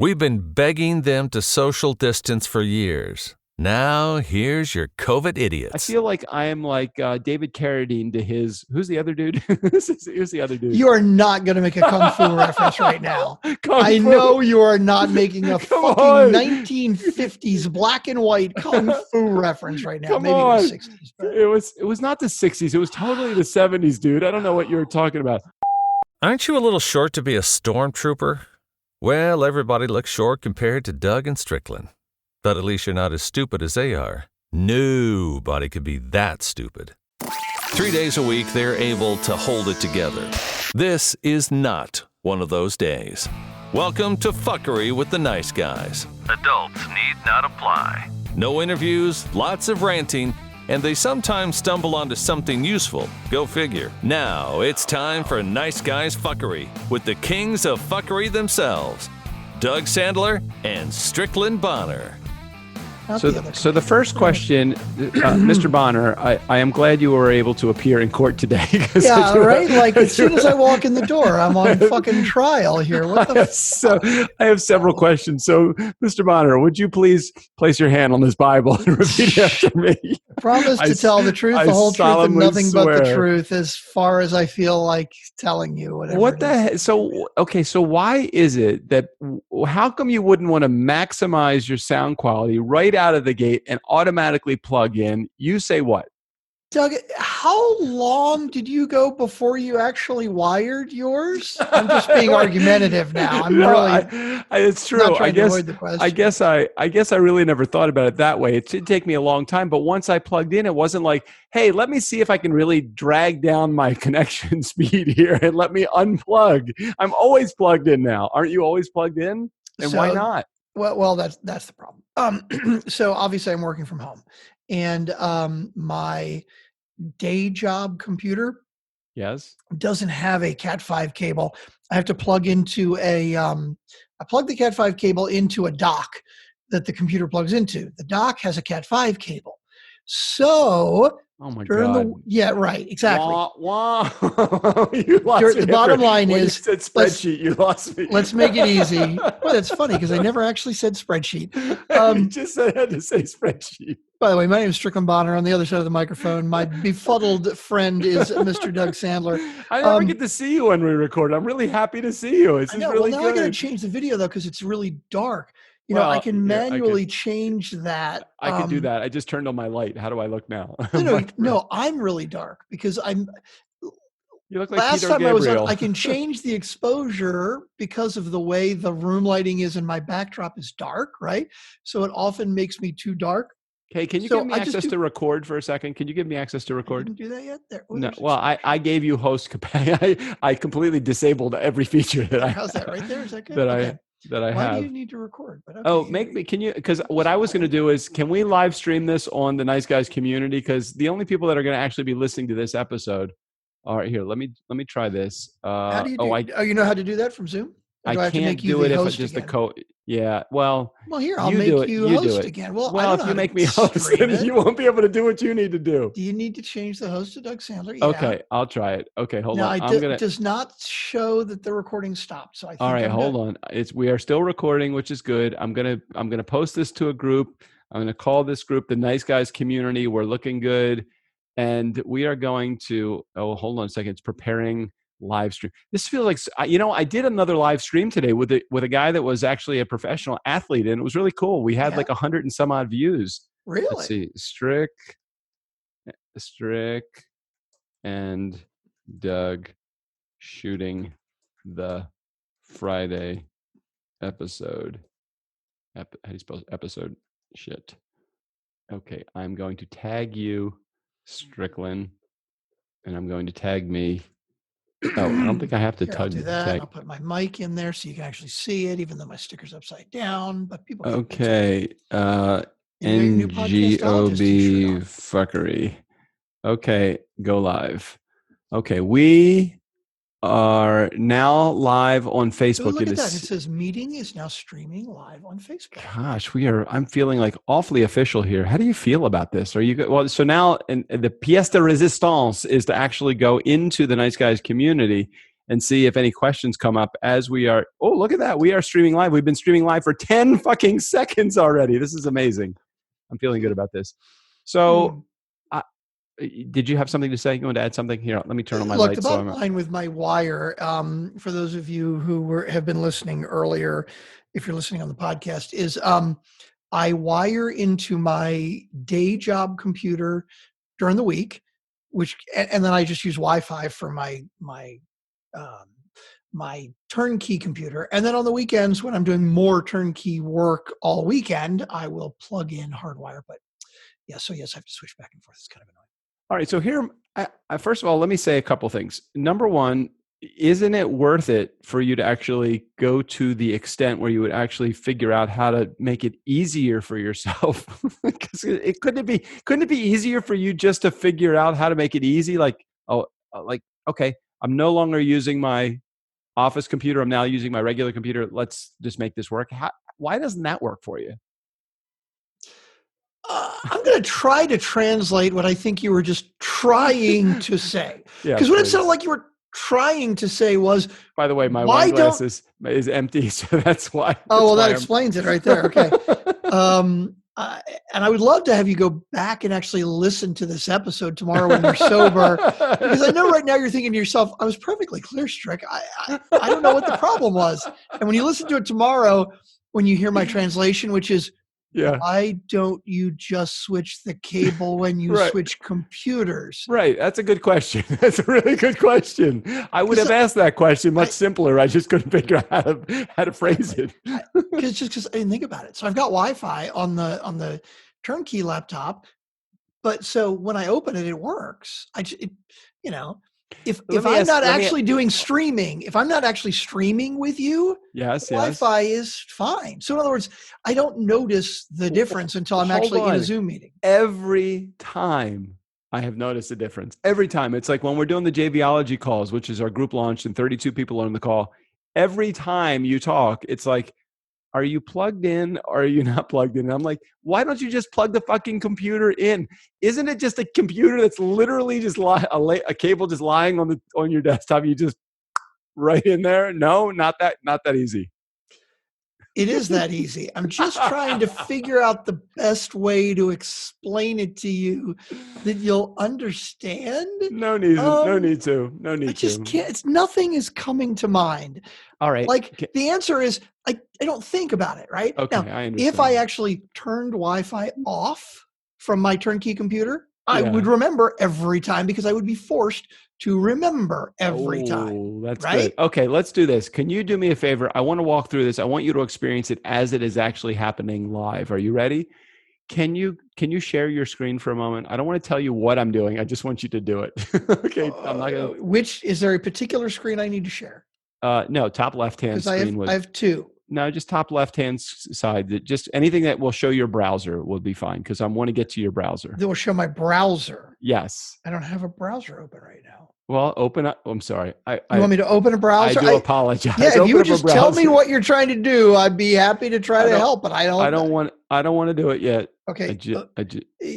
We've been begging them to social distance for years. Now, here's your COVID idiots. I feel like I am like David Carradine to his... Who's the other dude? Who's the other dude? You are not going to make a Kung Fu reference right now. I know you are not making a fucking 1950s black and white Kung Fu reference right now. Maybe it was 60s. But... It was not the 60s. It was totally the 70s, dude. I don't know what you were talking about. Aren't you a little short to be a stormtrooper? Well, everybody looks short compared to Doug and Strickland. But at least you're not as stupid as they are. Nobody could be that stupid. 3 days a week, they're able to hold it together. This is not one of those days. Welcome to Fuckery with the Nice Guys. Adults need not apply. No interviews, lots of ranting, and they sometimes stumble onto something useful. Go figure. Now it's time for Nice Guys Fuckery with the kings of fuckery themselves, Doug Sandler and Strickland Bonner. So the first question, Mr. Bonner, I am glad you were able to appear in court today. Yeah, right? Like, as soon as I walk in the door, I'm on fucking trial here. What the So I have several questions. So, Mr. Bonner, would you please place your hand on this Bible and repeat after me? Promise to tell the truth, the whole truth, and nothing but the truth, as far as I feel like telling you. Whatever. What the heck? So why is it that, how come you wouldn't want to maximize your sound quality right out of the gate and automatically plug in? You say what? Doug, how long did you go before you actually wired yours? I'm just being argumentative now. I'm it's true. Not trying to avoid the question. I guess I really never thought about it that way. It did take me a long time, but once I plugged in, it wasn't like, hey, let me see if I can really drag down my connection speed here and let me unplug. I'm always plugged in now. Aren't you always plugged in? And why not? Well, that's the problem. So obviously I'm working from home, and my day job computer doesn't have a Cat5 cable. I have to plug into I plug the Cat5 cable into a dock that the computer plugs into. The dock has a Cat5 cable. So oh my God. Yeah, right. Exactly. Wow. You lost me. The bottom line is, you said spreadsheet, you lost me. Let's make it easy. Well, that's funny because I never actually said spreadsheet. You just had to say spreadsheet. By the way, my name is Strickland Bonner. On the other side of the microphone, my befuddled friend is Mr. Doug Sandler. I never get to see you when we record. I'm really happy to see you. This is really good. Now I got to change the video though because it's really dark. I can manually change that. I can do that. I just turned on my light. How do I look now? No, I'm really dark because I'm. You look like last Peter time Gabriel. I was on, I can change the exposure because of the way the room lighting is and my backdrop is dark, right? So it often makes me too dark. Okay, can you give me access to record for a second? Can you give me access to record? I didn't do that yet? No, well, I gave you host capacity. I completely disabled every feature that I. How's that right there? Is that good? That I have. Why do you need to record? But okay. Can you, because what I was going to do is, can we live stream this on the Nice Guys community? Because the only people that are going to actually be listening to this episode. All right, here, let me try this. How do you you know how to do that from Zoom? I can't do it if it's just the code. Yeah, well, here, I'll make you host again. Well, if you make me host, then you won't be able to do what you need to do. Do you need to change the host to Doug Sandler? Yeah. Okay, I'll try it. Okay, hold on. It does not show that the recording stopped. So I think all right, hold on. We are still recording, which is good. I'm gonna post this to a group. I'm gonna call this group the Nice Guys Community. We're looking good, and we are going to. Oh, hold on a second. It's preparing live stream. This feels like, I did another live stream today with a guy that was actually a professional athlete, and it was really cool. We had like 100 and some odd views. Really? Let's see, Strick and Doug shooting the Friday episode. How do you spell episode? Shit. Okay, I'm going to tag you, Strickland, and I'm going to tag me. Oh, I don't think I have to I'll do that. I'll put my mic in there so you can actually see it, even though my sticker's upside down. But people. Okay. NGOB fuckery. Okay, go live. Okay, we are now live on Facebook. Look at that. It says meeting is now streaming live on Facebook. Gosh, I'm feeling like awfully official here. How do you feel about this? Are you good? Well, so now and the pièce de résistance is to actually go into the Nice Guys community and see if any questions come up as we are. Oh, look at that. We are streaming live. We've been streaming live for 10 fucking seconds already. This is amazing. I'm feeling good about this. So did you have something to say? You want to add something? Here, let me turn on my lights. Look, the bottom line with my wire, for those of you who have been listening earlier, if you're listening on the podcast, is I wire into my day job computer during the week, and then I just use Wi-Fi for my turnkey computer. And then on the weekends, when I'm doing more turnkey work all weekend, I will plug in hardwire. But yes, I have to switch back and forth. It's kind of annoying. All right. So here, first of all, let me say a couple things. Number one, isn't it worth it for you to actually go to the extent where you would actually figure out how to make it easier for yourself? Because couldn't it be easier for you just to figure out how to make it easy? Okay, I'm no longer using my office computer. I'm now using my regular computer. Let's just make this work. Why doesn't that work for you? I'm going to try to translate what I think you were just trying to say. Because what it sounded like you were trying to say was, by the way, my wine glass is empty, so that's why. Oh, well, that explains it right there. Okay. And I would love to have you go back and actually listen to this episode tomorrow when you're sober, because I know right now you're thinking to yourself, I was perfectly clear, Strick. I don't know what the problem was. And when you listen to it tomorrow, when you hear my translation, which is, why don't you just switch the cable when you switch computers? Right. That's a good question. That's a really good question. I would have asked that question much simpler. I just couldn't figure out how to phrase it. Because I didn't think about it. So I've got Wi-Fi on the turnkey laptop, but so when I open it, it works. If I'm not actually doing streaming, if I'm not actually streaming with you, Wi-Fi is fine. So in other words, I don't notice the difference until I'm actually in a Zoom meeting. Every time I have noticed a difference. Every time. It's like when we're doing the JVology calls, which is our group launch and 32 people are on the call. Every time you talk, it's like, are you plugged in or are you not plugged in? And I'm like, why don't you just plug the fucking computer in? Isn't it just a computer that's literally just a cable just lying on your desktop? You just right in there? No, not that easy. It is that easy. I'm just trying to figure out the best way to explain it to you that you'll understand. No need to. I just can't. Nothing is coming to mind. All right. The answer is I don't think about it, right? Okay, now, I understand. if I actually turned Wi-Fi off from my turnkey computer, I would remember every time because I would be forced to remember every time. That's right? Good. Okay, let's do this. Can you do me a favor? I want to walk through this. I want you to experience it as it is actually happening live. Are you ready? Can you share your screen for a moment? I don't want to tell you what I'm doing. I just want you to do it. Okay. I'm not gonna. Is there a particular screen I need to share? No, top left-hand screen. I have two. No, just top left-hand side. Just anything that will show your browser will be fine because I want to get to your browser. That will show my browser? Yes. I don't have a browser open right now. Well, open up. I'm sorry. You want me to open a browser? I do apologize. Yeah, if you would just tell me what you're trying to do, I'd be happy to try to help. But I don't want to do it yet. Okay.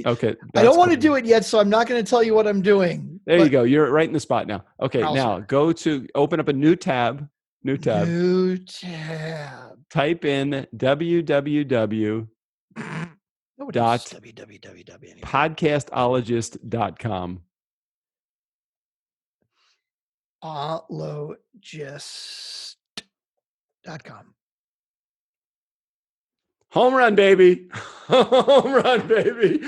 Okay. I don't want to do it yet, so I'm not going to tell you what I'm doing. There you go. You're right in the spot now. Okay. Browser. Now open up a new tab. New tab. Type in www.podcastologist.com. Ologist.com. Home run, baby. Home run, baby.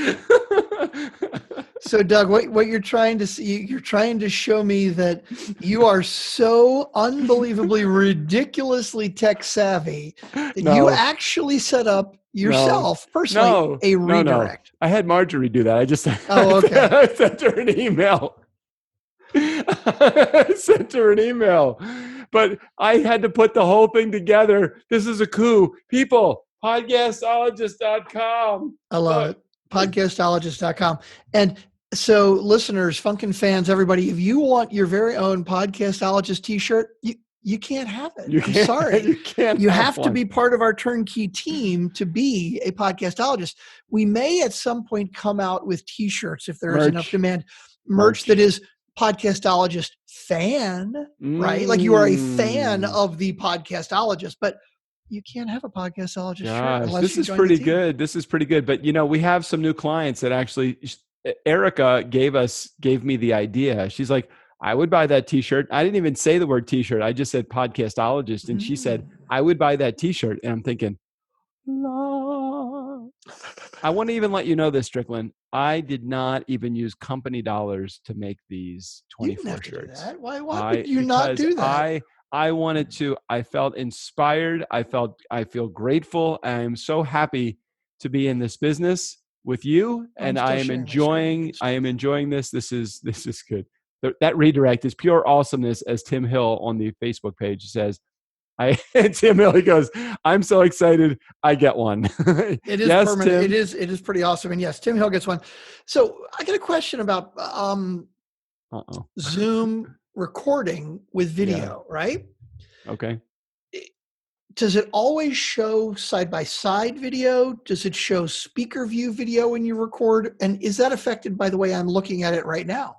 So, Doug, what you're trying to see, you're trying to show me that you are so unbelievably, ridiculously tech savvy that you actually set up yourself personally a redirect. I had Marjorie do that. I just okay. I sent her an email. But I had to put the whole thing together. This is a coup. People, podcastologist.com. I love it. Podcastologist.com. And so listeners, Funkin' fans, everybody, if you want your very own Podcastologist t-shirt, you can't have it. I'm sorry. You can't. You have to be part of our turnkey team to be a podcastologist. We may at some point come out with t-shirts if there is enough demand. Merch that is podcastologist fan, right? Like you are a fan of the podcastologist, but you can't have a podcastologist shirt unless this you is join pretty the team. good. This is pretty good. But we have some new clients that actually, Erica gave me the idea. She's like, I would buy that t-shirt. I didn't even say the word t-shirt. I just said podcastologist. And she said, I would buy that t-shirt. And I'm thinking, no. I want to even let you know this, Strickland. I did not even use company dollars to make these 24 shirts. Do that. Why would you not do that? I wanted to. I felt inspired. I feel grateful. I am so happy to be in this business with you, and I am enjoying this. This is good. That redirect is pure awesomeness, as Tim Hill on the Facebook page says. Tim Hill, he goes, I'm so excited. I get one. It is yes, permanent. Tim? It is pretty awesome. And yes, Tim Hill gets one. So I got a question about Zoom recording with video, right? Okay. Does it always show side-by-side video? Does it show speaker view video when you record? And is that affected by the way I'm looking at it right now?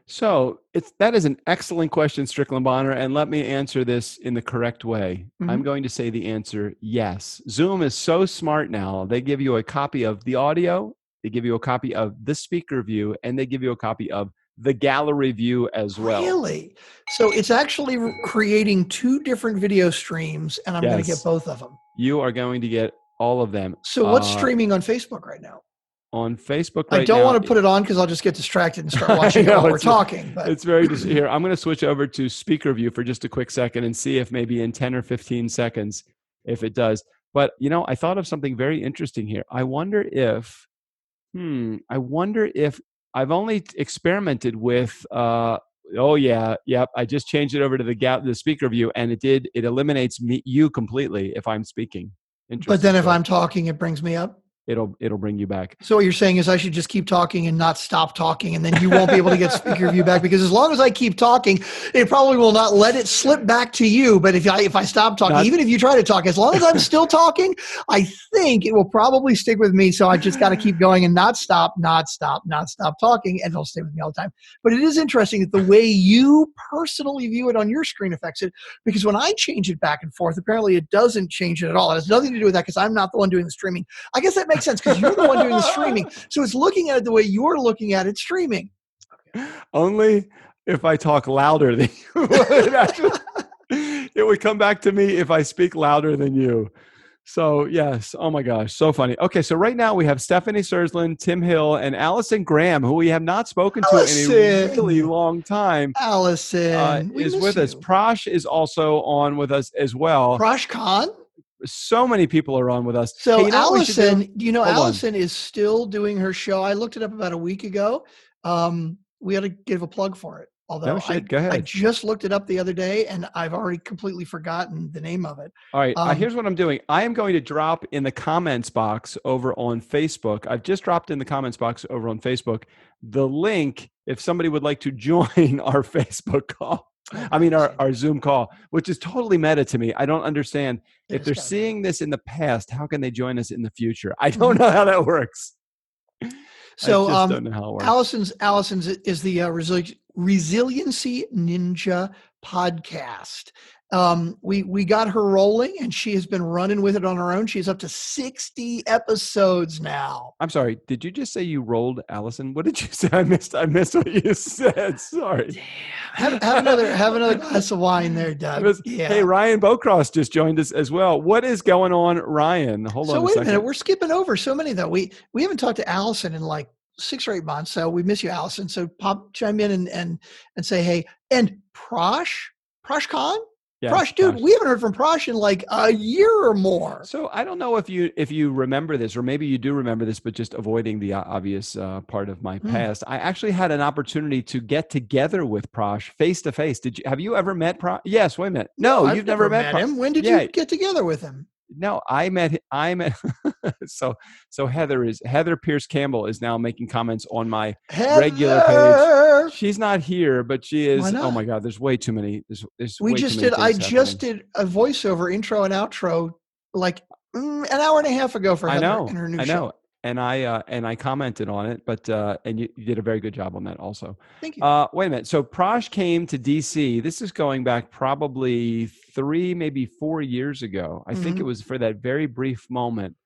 So that is an excellent question, Strickland Bonner, and let me answer this in the correct way. I'm going to say the answer, yes. Zoom is so smart now. They give you a copy of the audio, they give you a copy of the speaker view, and they give you a copy of the gallery view as well. Really? So it's actually creating two different video streams, and I'm going to get both of them. You are going to get all of them. So what's streaming on Facebook right now? On Facebook right now. I don't want to put it on because I'll just get distracted and start watching while we're talking. But it's very here. I'm going to switch over to speaker view for just a quick second and see if maybe in 10 or 15 seconds, if it does. But, I thought of something very interesting here. I wonder if I've only experimented with, I just changed it over to the speaker view, and it eliminates you completely if I'm speaking. But then if I'm talking, it brings me up? It'll bring you back. So what you're saying is I should just keep talking and not stop talking, and then you won't be able to get speaker view back, because as long as I keep talking, it probably will not let it slip back to you. But if I stop talking, even if you try to talk, as long as I'm still talking, I think it will probably stick with me. So I just got to keep going and not stop talking, and it'll stay with me all the time. But it is interesting that the way you personally view it on your screen affects it, because when I change it back and forth, apparently it doesn't change it at all. It has nothing to do with that because I'm not the one doing the streaming. I guess that makes sense because you're the one doing the streaming. So it's looking at it the way you're looking at it streaming. Okay. Only if I talk louder than you. It would come back to me if I speak louder than you. So yes. Oh my gosh. So funny. Okay. So right now we have Stephanie Sursland, Tim Hill, and Allison Graham, who we have not spoken to in a really long time. Allison is with us. Prash is also on with us as well. Prash Khan? So many people are on with us. So hey, Allison, Allison is still doing her show. I looked it up about a week ago. We had to give a plug for it. Although go ahead. I just looked it up the other day and I've already completely forgotten the name of it. All right. Here's what I'm doing. I am going to drop in the comments box over on Facebook. I've just dropped in the comments box over on Facebook the link if somebody would like to join our Facebook call. Our Zoom call, which is totally meta to me. I don't understand. If they're seeing this in the past, how can they join us in the future? I don't know how that works. So I just don't know how it works. Allison's is the Resiliency Ninja podcast. We got her rolling and she has been running with it on her own. She's up to 60 episodes now. I'm sorry. Did you just say you rolled, Allison? What did you say? I missed what you said. Sorry. Damn. Have another glass of wine there, Doug. Hey, Ryan Bocross just joined us as well. What is going on, Ryan? Hold on a second. So wait a minute. We're skipping over so many though. We haven't talked to Allison in like 6 or 8 months. So we miss you, Allison. So chime in and say, hey, and Prash Khan? Yes, Prash, dude, we haven't heard from Prash in like a year or more. So I don't know if you remember this, or maybe you do remember this, but just avoiding the obvious part of my past. I actually had an opportunity to get together with Prash face to face. Have you ever met Prash? Yes. Wait a minute. No, you've never met him. When did you get together with him? No, I met so Heather Pierce Campbell is now making comments on my regular page. She's not here, but she is. Oh my God, there's way too many. I just did a voiceover intro and outro like an hour and a half ago for Heather in her new show. and I commented on it, but and you did a very good job on that also. Thank you. Wait a minute. So Prash came to DC. This is going back probably 3, maybe 4 years ago. I think it was for that very brief moment.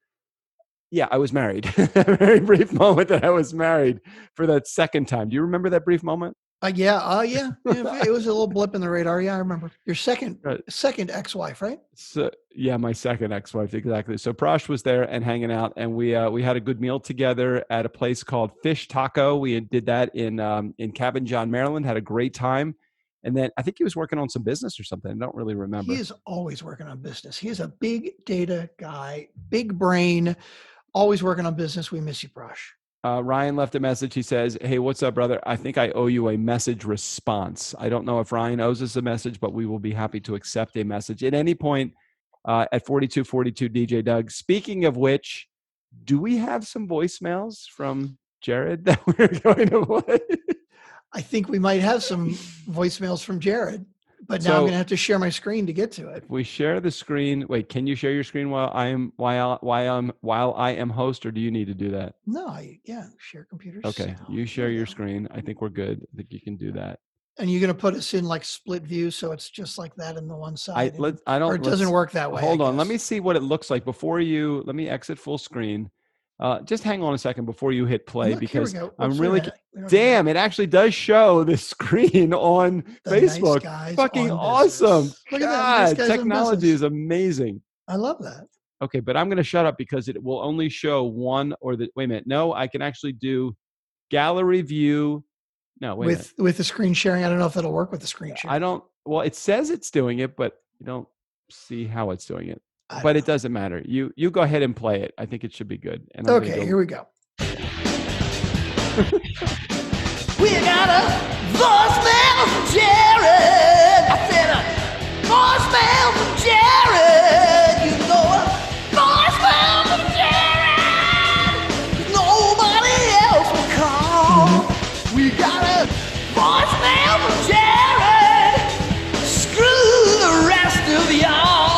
Yeah, I was married. A very brief moment that I was married for that second time. Do you remember that brief moment? Yeah. It was a little blip in the radar. Yeah, I remember. Your second ex-wife, right? So yeah, my second ex-wife, exactly. So Prash was there and hanging out, and we had a good meal together at a place called Fish Taco. We did that in Cabin John, Maryland. Had a great time, and then I think he was working on some business or something. I don't really remember. He is always working on business. He is a big data guy, big brain, always working on business. We miss you, Prash. Ryan left a message. He says, "Hey, what's up, brother? I think I owe you a message response. I don't know if Ryan owes us a message, but we will be happy to accept a message at any point at 4242 DJ Doug. Speaking of which, do we have some voicemails from Jared that we're going to play? I think we might have some voicemails from Jared, but now I'm going to have to share my screen to get to it. If we share the screen, wait, can you share your screen while I am host, or do you need to do that? No, share computers. Okay, you share your screen. I think we're good. I think you can do that. And you're going to put us in like split view, so it's just like that in the one side. Or it doesn't work that way. Hold on, let me see what it looks like before you. Let me exit full screen. Just hang on a second before you hit play, because I'm really damn. It actually does show the screen on Facebook. Nice fucking awesome! Look at that. Nice technology is amazing. I love that. Okay, but I'm going to shut up because it will only show one or the. Wait a minute. No, I can actually do gallery view. No, wait a minute. With the screen sharing, I don't know if it'll work with the screen sharing. I don't. Well, it says it's doing it, but you don't see how it's doing it. But it doesn't matter. You go ahead and play it. I think it should be good. And okay, here we go. We got a voicemail from Jared. I said a voicemail from Jared. You know a voicemail from Jared. Nobody else will call. We got a voicemail from Jared. Screw the rest of y'all.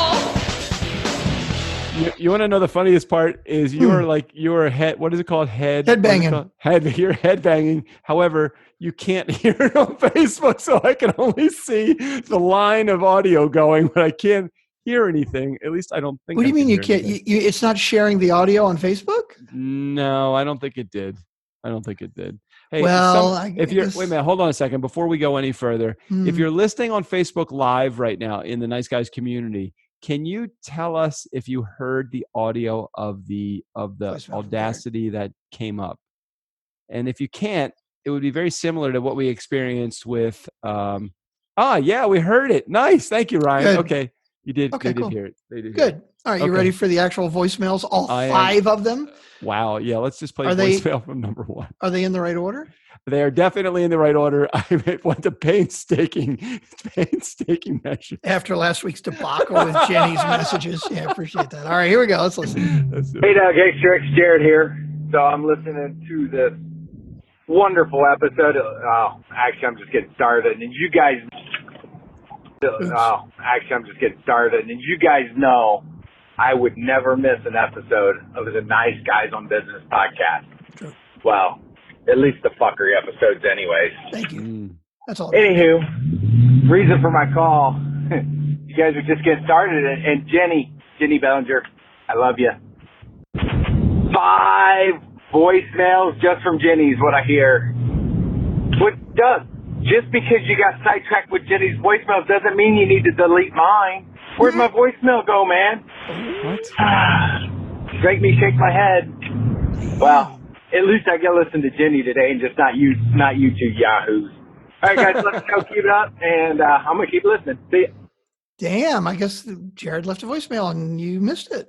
You want to know the funniest part is you're head. What is it called? Head banging. You're head banging. However, you can't hear it on Facebook, so I can only see the line of audio going, but I can't hear anything. At least I don't think. What do you mean you can't? It's not sharing the audio on Facebook? No, I don't think it did. Hey, well, wait a minute, hold on a second before we go any further. If you're listening on Facebook Live right now in the Nice Guys community, can you tell us if you heard the audio of the Audacity that came up? And if you can't, it would be very similar to what we experienced with. Yeah, we heard it. Nice, thank you, Ryan. Good. Okay, you did. Okay, they cool. did hear it. They did. Good. All right, you ready for the actual voicemails? All 5 of them. Wow. Yeah, let's just play voicemail from number 1. Are they in the right order? They are definitely in the right order. I went to painstaking measure. After last week's debacle with Jenny's messages. Yeah, I appreciate that. All right, here we go. Let's listen. Hey, Doug. Hey, Strick. Jared here. So I'm listening to this wonderful episode. Actually, I'm just getting started. And you guys... I'm just getting started. And you guys know I would never miss an episode of the Nice Guys on Business podcast. True. Well, at least the fuckery episodes anyways. Thank you. That's all. Anywho, reason for my call. You guys are just getting started. And Jenny Bellinger, I love you. 5 voicemails just from Jenny's what I hear. What does? Just because you got sidetracked with Jenny's voicemails doesn't mean you need to delete mine. Where'd my voicemail go, man? What? Make me shake my head. Well, at least I get to listen to Jenny today and just not you 2 yahoos. All right, guys, let's go. Keep it up, and I'm going to keep listening. See ya. Damn, I guess Jared left a voicemail and you missed it.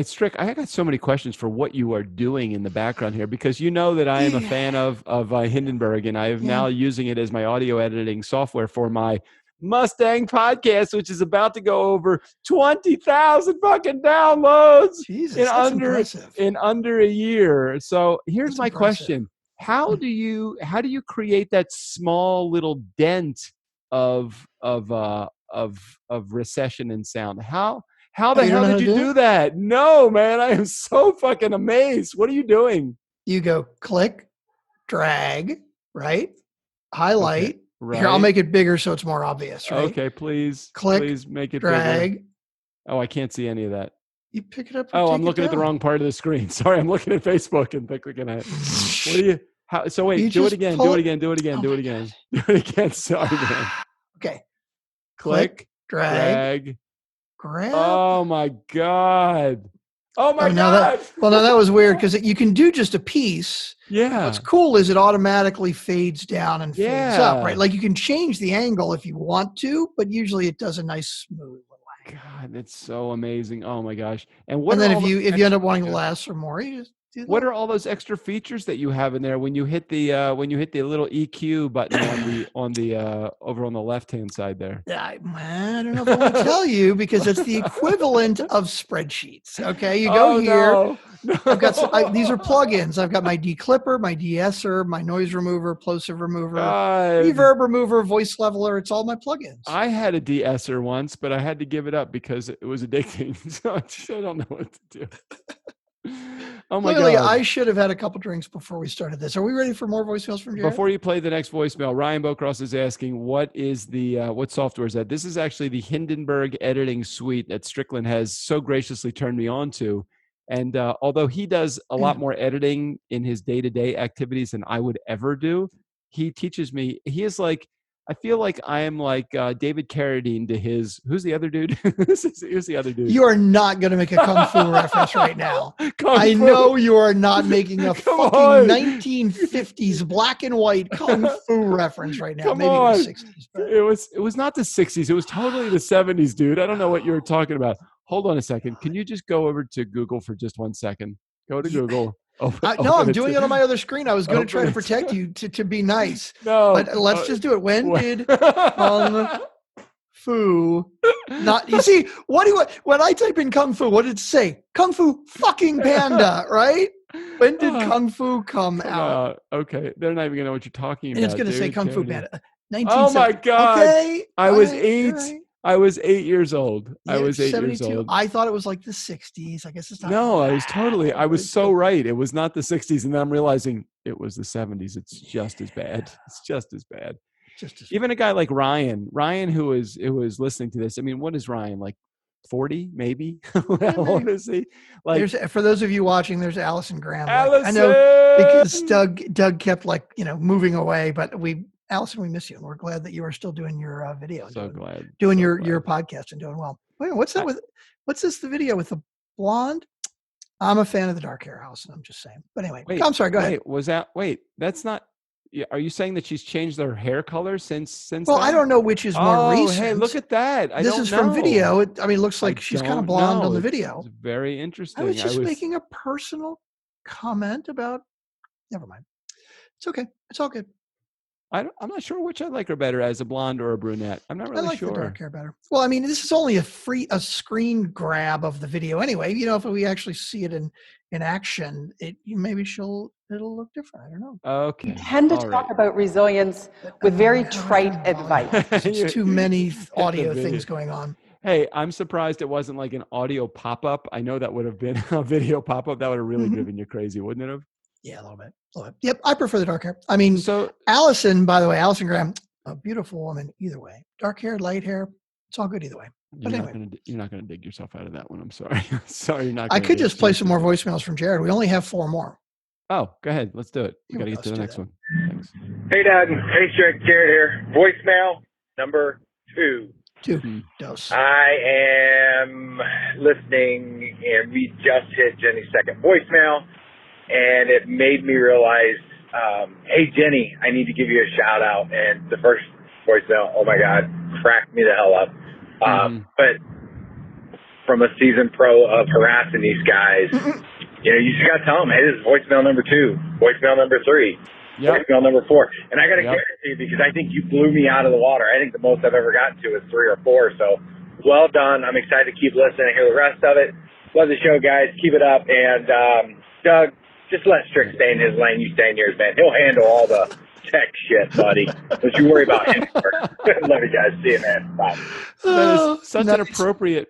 Strick, I got so many questions for what you are doing in the background here, because you know that I am a fan of Hindenburg, and I am now using it as my audio editing software for my Mustang podcast, which is about to go over 20,000 fucking downloads in under a year. So here's my question. How do you create that small little dent of recession in sound? How How the hell did you do that? No, man, I am so fucking amazed. What are you doing? You go click, drag, right? Highlight. Okay, right. Here, I'll make it bigger so it's more obvious, right? Okay, please. Click, please make it drag. bigger. Oh, I can't see any of that. You pick it up. Oh, I'm looking at the wrong part of the screen. Sorry, I'm looking at Facebook and clicking at it. What do you? So wait, do it again. Do it again. Do it again. Do it again. Do it again. Sorry, man. Okay. Click, drag, grab. Oh my God. Oh my God. That was weird because you can do just a piece. Yeah. What's cool is it automatically fades down and fades up, right? Like you can change the angle if you want to, but usually it does a nice smooth little angle. God, that's so amazing. Oh my gosh. And then if you end up wanting less or more, you just do that. What are all those extra features that you have in there when you hit the little EQ button on the over on the left hand side there? I don't know if I want to tell you because it's the equivalent of spreadsheets. Okay, you go here. No. I've got these are plugins. I've got my declipper, my de-esser, my noise remover, plosive remover, reverb remover, voice leveler. It's all my plugins. I had a de-esser once, but I had to give it up because it was addicting. So I don't know what to do. Oh my Clearly, God. I should have had a couple drinks before we started this. Are we ready for more voicemails from Jared? Before you play the next voicemail, Ryan Bocross is asking, what software is that? This is actually the Hindenburg editing suite that Strickland has so graciously turned me on to. And although he does a lot more editing in his day-to-day activities than I would ever do, he teaches me. He is like, I feel like I am like David Carradine to his. Who's the other dude? Who's the other dude? You are not going to make a kung fu reference right now. I know you are not making a fucking 1950s black and white kung fu reference right now. Maybe it was 60s. But. It was not the 60s. It was totally the 70s, dude. I don't know what you were talking about. Hold on a second. Can you just go over to Google for just 1 second? Go to Google. No, I'm doing it on my other screen. I was going to try to protect you to be nice. No, but let's just do it. When did kung fu not? You see, when I type in kung fu, what did it say? Kung fu fucking panda, right? When did kung fu come out? Okay, they're not even gonna know what you're talking about. And it's going to say kung fu panda. Oh my God! Okay, I was 8. Right. I was 8 years old. I was 8 years old. I thought it was like the 60s. I guess it's not. No, I was so right. It was not the 60s. And then I'm realizing it was the 70s. It's just as bad. It's just as bad. Even a guy like Ryan, who is listening to this. I mean, what is Ryan, like 40, maybe? How old is he? Like, for those of you watching, there's Allison Graham. Allison! I know because Doug kept moving away, but Allison, we miss you, and we're glad that you are still doing your video. Doing your podcast and doing well. Wait, what's that what's this? The video with the blonde? I'm a fan of the dark hair, Allison. I'm just saying. But anyway, I'm sorry. Go ahead. That's not. Are you saying that she's changed their hair color since? Well, I don't know which is more recent. Hey, look at that! This is from video. It looks like she's kind of blonde on the video. It's very interesting. I was just making a personal comment about. Never mind. It's okay. It's all good. I'm not sure which I like her better, as a blonde or a brunette. I'm not really sure. I like the dark hair better. Well, I mean, this is only a screen grab of the video anyway. If we actually see it in action, it'll look different. I don't know. Okay. You tend to talk about resilience with very trite advice. There's too many audio things going on. Hey, I'm surprised it wasn't like an audio pop-up. I know that would have been a video pop-up. That would have really driven you crazy, wouldn't it have? Yeah, a little bit. Yep, I prefer the dark hair. I mean, so Allison, by the way, Allison Graham, a beautiful woman either way. Dark hair, light hair, it's all good either way. But you're not going to dig yourself out of that one. I'm sorry. Sorry, you're not. I could just play some more voicemails from Jared. We only have 4 more. Oh, go ahead. Let's do it. We got to get to the next one. Thanks. Hey, Dad. Hey, Strick. Jared here. Voicemail number 2. 2. Dose. I am listening, and we just hit Jenny's second voicemail. And it made me realize, hey, Jenny, I need to give you a shout out. And the first voicemail, oh my God, cracked me the hell up. But from a seasoned pro of harassing these guys, you just got to tell them, hey, this is voicemail number 2, voicemail number 3, voicemail number 4. And I got to guarantee you, because I think you blew me out of the water. I think the most I've ever gotten to is 3 or 4. So well done. I'm excited to keep listening and hear the rest of it. Love the show, guys. Keep it up. And Doug, just let Strick stay in his lane. You stay in yours, man. He'll handle all the tech shit, buddy. Don't you worry about him. Love you guys. See you, man. Bye. That is such an appropriate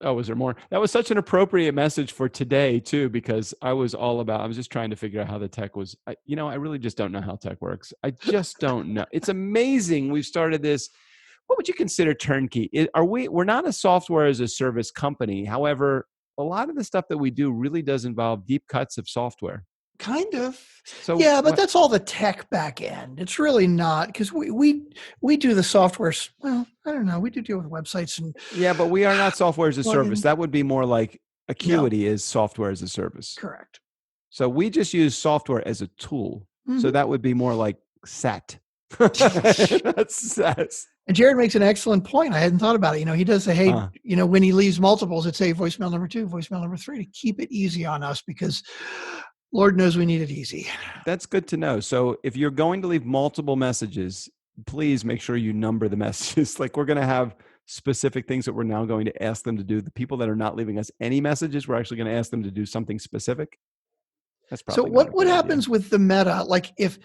Oh, was there more? That was such an appropriate message for today too, because I was just trying to figure out how the tech was. I really just don't know how tech works. I just don't know. It's amazing. We've started this. What would you consider turnkey? We're not a software as a service company. However, a lot of the stuff that we do really does involve deep cuts of software. Kind of. So yeah, but that's all the tech back end. It's really not, because we do the software. Well, I don't know. We do deal with websites and. Yeah, but we are not software as a service. That would be more like Acuity is software as a service. Correct. So we just use software as a tool. Mm-hmm. So that would be more like SAT. That's SAT. And Jared makes an excellent point. I hadn't thought about it. He does say, hey, when he leaves multiples, it'd say voicemail number 2, voicemail number 3 to keep it easy on us, because Lord knows we need it easy. That's good to know. So if you're going to leave multiple messages, please make sure you number the messages. Like, we're going to have specific things that we're now going to ask them to do. The people that are not leaving us any messages, we're actually going to ask them to do something specific. That's probably so. What happens with the meta? Like, if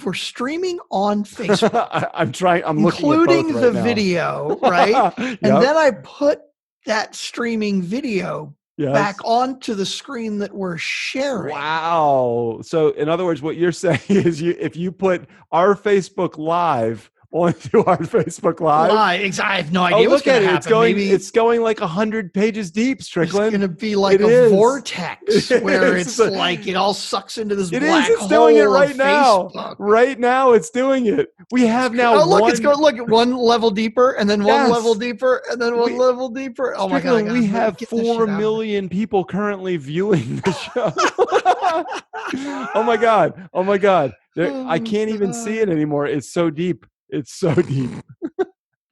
we're streaming on Facebook, I'm including looking at both the right now. video, right? Yep. And then I put that streaming video back Yes. onto the screen that we're sharing. Wow. So in other words, what you're saying is if you put our Facebook Live onto our Facebook Live. I have no idea what's going to happen. It's going like 100 pages deep, Strickland. It's going to be like a vortex where it's like it all sucks into this black hole. It's doing it right of now. Facebook. Right now, it's doing it. We have now. Oh, look, it's going. Look at one level deeper, and then one level deeper, and then one level deeper. Oh my God! We have 4 million people currently viewing the show. Oh my God! Oh my God! I can't even see it anymore. It's so deep. It's so deep.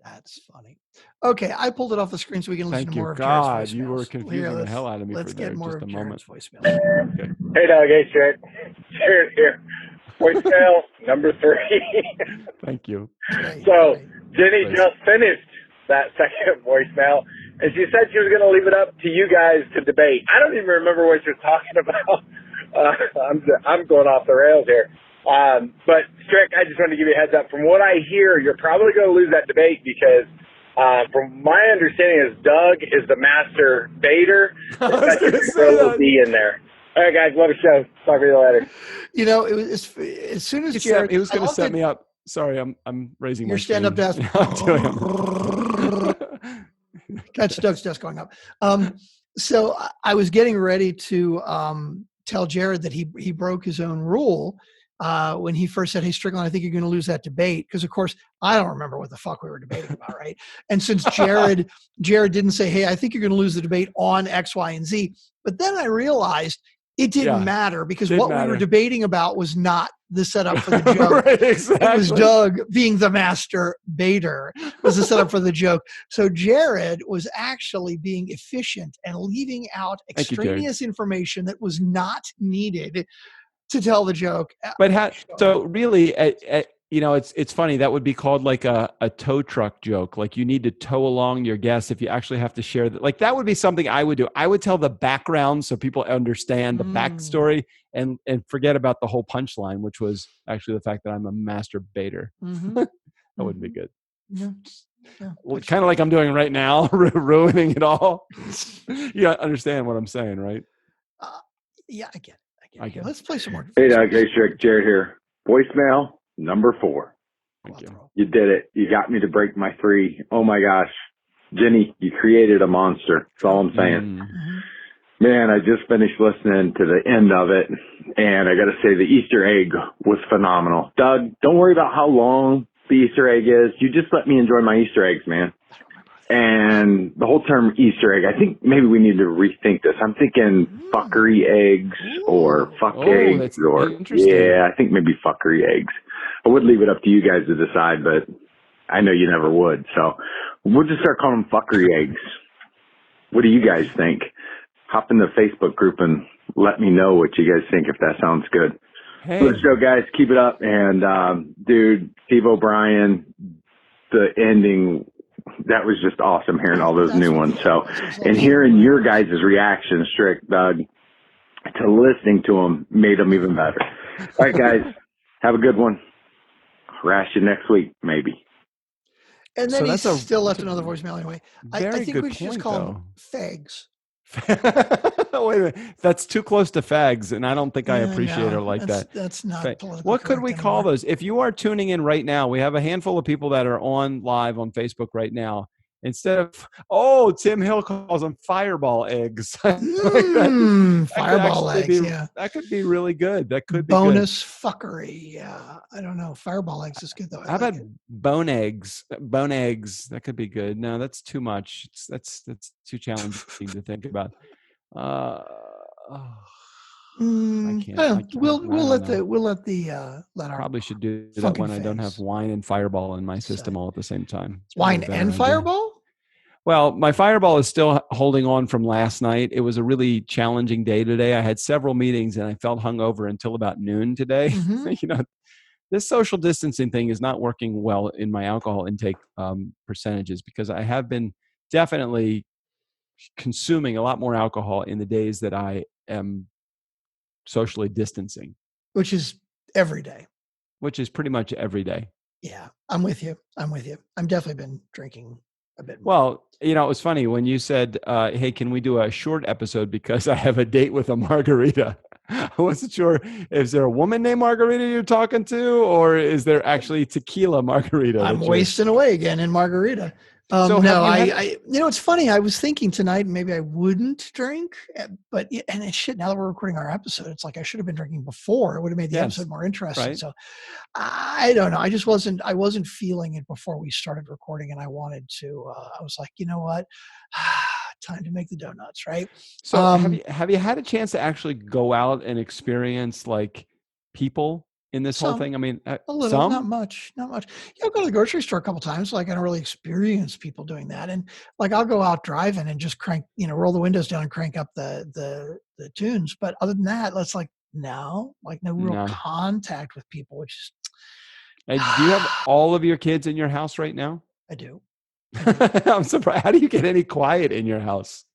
That's funny. Okay, I pulled it off the screen so we can listen to more of Jared's voicemails. You were confusing the hell out of me for get more just a of moment. Voicemail. Okay. Hey, Doug. Hey, Jared. Jared here. Voicemail number 3. Thank you. So, Jenny just finished that second voicemail, and she said she was going to leave it up to you guys to debate. I don't even remember what you're talking about. I'm going off the rails here. But Strick, I just wanted to give you a heads up. From what I hear, you're probably going to lose that debate because, from my understanding, is Doug is the master baiter. Will be in there. All right, guys, love the show. Talk to you later. It was as soon as Jared. He was going to set me up. Sorry, I'm raising my stand-up desk. That's Doug's desk going up. So I was getting ready to tell Jared that he broke his own rule. When he first said, hey, Strickland, I think you're going to lose that debate. Because, of course, I don't remember what the fuck we were debating about, right? And since Jared didn't say, hey, I think you're going to lose the debate on X, Y, and Z. But then I realized it didn't matter because what we were debating about was not the setup for the joke. Right, exactly. It was Doug being the master baiter was the setup for the joke. So Jared was actually being efficient and leaving out extraneous information that was not needed to tell the joke. But so really, it's funny. That would be called like a tow truck joke. Like you need to tow along your guests if you actually have to share that. Like that would be something I would do. I would tell the background so people understand the backstory and forget about the whole punchline, which was actually the fact that I'm a master baiter. Mm-hmm. That wouldn't be good. Yeah. Well, kind of like I'm doing right now, ruining it all. You understand what I'm saying, right? Yeah, I get it. Let's play some more. Hey, Doug. Hey, Strick. Jared here. Voicemail number 4. Thank you. You did it. You got me to break my 3. Oh, my gosh. Jenny, you created a monster. That's all I'm saying. Mm-hmm. Man, I just finished listening to the end of it, and I got to say the Easter egg was phenomenal. Doug, don't worry about how long the Easter egg is. You just let me enjoy my Easter eggs, man. And the whole term Easter egg, I think maybe we need to rethink this. I'm thinking fuckery eggs or fuck eggs or I think maybe fuckery eggs. I would leave it up to you guys to decide, but I know you never would. So we'll just start calling them fuckery eggs. What do you guys think? Hop in the Facebook group and let me know what you guys think if that sounds good. Hey. Let's go, guys. Keep it up. And dude, Steve O'Brien, the ending. That was just awesome hearing all those new ones. So, and hearing your guys' reactions, Strick, Doug, to listening to them made them even better. All right, guys, have a good one. Harass you next week, maybe. And then So he that's a still left another voicemail anyway. I very think good we should just point, call though. them fags. Wait a minute. That's too close to fags, and I don't think I Yeah, appreciate no, her like that. That's not politically What could correct we call anymore. those? If you are tuning in right now, we have a handful of people that are on live on Facebook right now. Instead of, Tim Hill calls them fireball eggs. Fireball eggs, yeah. That could be really good. That could be bonus fucking. Yeah, I don't know. Fireball eggs is good though. How about bone eggs? Bone eggs. That could be good. No, that's too much. That's too challenging to think about. I can't. We'll let our probably should do that when I don't have wine and Fireball in my system all at the same time. Wine and Fireball? Well, my Fireball is still holding on from last night. It was a really challenging day today. I had several meetings and I felt hungover until about noon today. Mm-hmm. This social distancing thing is not working well in my alcohol intake percentages, because I have been definitely consuming a lot more alcohol in the days that I am socially distancing. Which is every day. Which is pretty much every day. Yeah, I'm with you. I've definitely been drinking a bit more. Well, it was funny when you said, hey, can we do a short episode because I have a date with a margarita? I wasn't sure. Is there a woman named Margarita you're talking to, or is there actually tequila margarita? I'm wasting away again in margarita. It's funny. I was thinking tonight maybe I wouldn't drink, but it's shit. Now that we're recording our episode, it's like I should have been drinking before. It would have made the episode more interesting. Right. So I don't know. I just wasn't feeling it before we started recording, and I wanted to. I was like, you know what? Time to make the donuts, right? So have you had a chance to actually go out and experience like people in this whole thing? I mean, a little, not much. Yeah, I'll go to the grocery store a couple times. Like I don't really experience people doing that. And like I'll go out driving and just roll the windows down and crank up the tunes. But other than that, let's no real contact with people, which is. And do you have all of your kids in your house right now? I do. I'm surprised. How do you get any quiet in your house?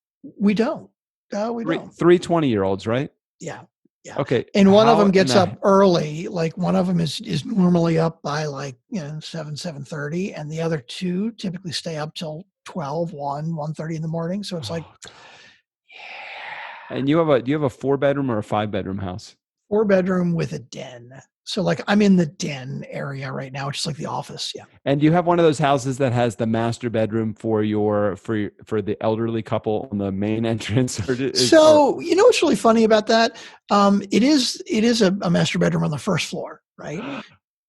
We don't. We don't. 3 20-year-olds, right? Yeah. Yeah. Okay. And one of them gets up early. Like one of them is normally up by 7:30, and the other two typically stay up till 12, 1:30 in the morning. So it's like, yeah. And do you have a 4-bedroom or a 5-bedroom house? 4-bedroom with a den. So like I'm in the den area right now, which is like the office. Yeah. And do you have one of those houses that has the master bedroom for the elderly couple on the main entrance? What's really funny about that? It is a master bedroom on the first floor, right?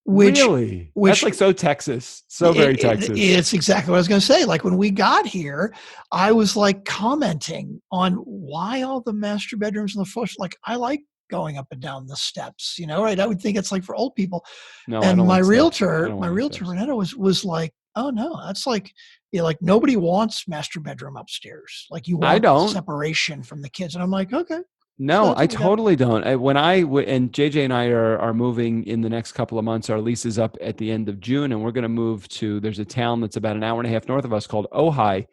Which that's like so Texas, very Texas. It's exactly what I was going to say. Like when we got here, I was like commenting on why all the master bedrooms on the first. Like I like going up and down the steps, right? I would think it's like for old people. No, and my realtor Renetta was like, oh no, that's like, like nobody wants master bedroom upstairs. Like you want separation from the kids. And I'm like, okay. No, I totally don't. When and JJ and I are moving in the next couple of months, our lease is up at the end of June, and we're going to move to, there's a town that's about an hour and a half north of us called Ojai.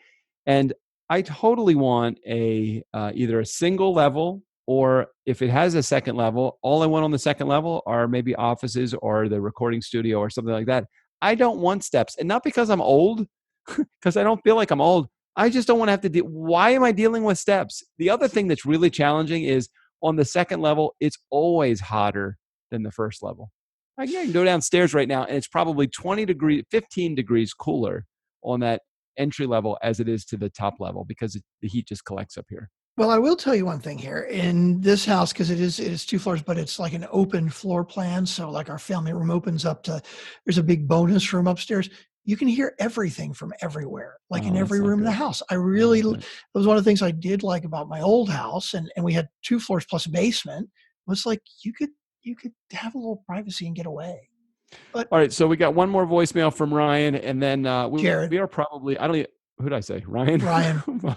And I totally want either a single level, or if it has a second level, all I want on the second level are maybe offices or the recording studio or something like that. I don't want steps. And not because I'm old, because I don't feel like I'm old. I just don't want to have to deal. Why am I dealing with steps? The other thing that's really challenging is on the second level, it's always hotter than the first level. I can go downstairs right now and it's probably 15 degrees cooler on that entry level as it is to the top level, because the heat just collects up here. Well, I will tell you one thing here in this house, because it is 2 floors, but it's like an open floor plan. So like our family room opens up to, there's a big bonus room upstairs. You can hear everything from everywhere, like in every room in the house. It was one of the things I did like about my old house, and we had 2 floors plus a basement. It was like you could have a little privacy and get away. But all right, so we got one more voicemail from Ryan, and then Jared. We are probably, who did I say? Ryan.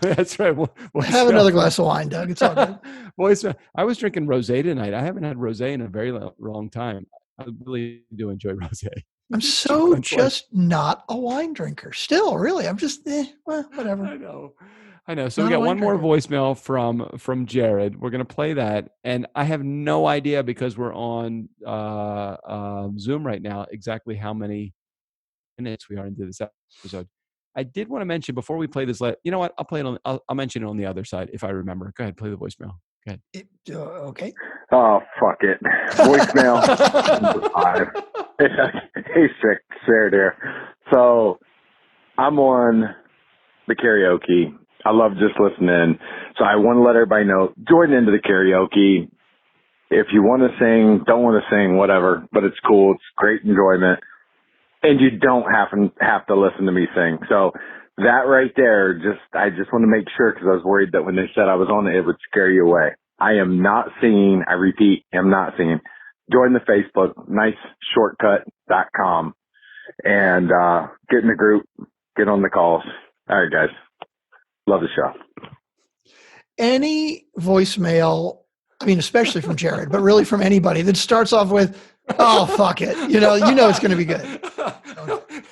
That's right. Have another glass of wine, Doug. It's all good. Voicemail. I was drinking rosé tonight. I haven't had rosé in a very long time. I really do enjoy rosé. I'm so just not a wine drinker still, really. I'm just, whatever. I know. So we got one more voicemail from Jared. We're going to play that. And I have no idea, because we're on Zoom right now, exactly how many minutes we are into this episode. I did want to mention before we play this. You know what? I'll play it on. I'll mention it on the other side if I remember. Go ahead, play the voicemail. Go ahead. Okay. Oh, fuck it. Voicemail. Hey, Sarah there. So I'm on the karaoke. I love just listening. So I want to let everybody know, join into the karaoke. If you want to sing, don't want to sing, whatever, but it's cool. It's great enjoyment. And you don't have to listen to me sing. So that right there, I just want to make sure, because I was worried that when they said I was on it would scare you away. I am not singing. I repeat, am not singing. Join the Facebook, niceshortcut.com, and get in the group, get on the calls. All right, guys. Love the show. Any voicemail, I mean, especially from Jared, but really from anybody that starts off with, oh, fuck it. You know it's going to be good.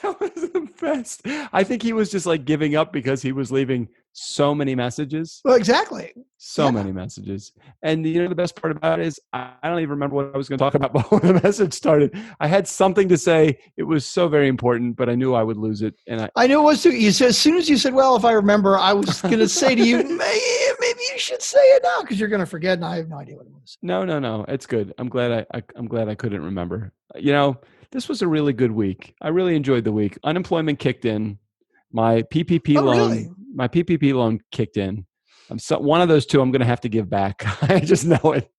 That was the best. I think he was just like giving up because he was leaving so many messages. Well, exactly. So many messages. And the best part about it is I don't even remember what I was going to talk about before the message started. I had something to say. It was so very important, but I knew I would lose it. And I knew it was too. You said, as soon as you said, well, if I remember, I was going to say to you, maybe you should say it now because you're going to forget. And I have no idea what it was. No. It's good. I'm glad I couldn't remember. This was a really good week. I really enjoyed the week. Unemployment kicked in. My PPP loan. Really? My PPP loan kicked in. One of those two I'm going to have to give back. I just know it.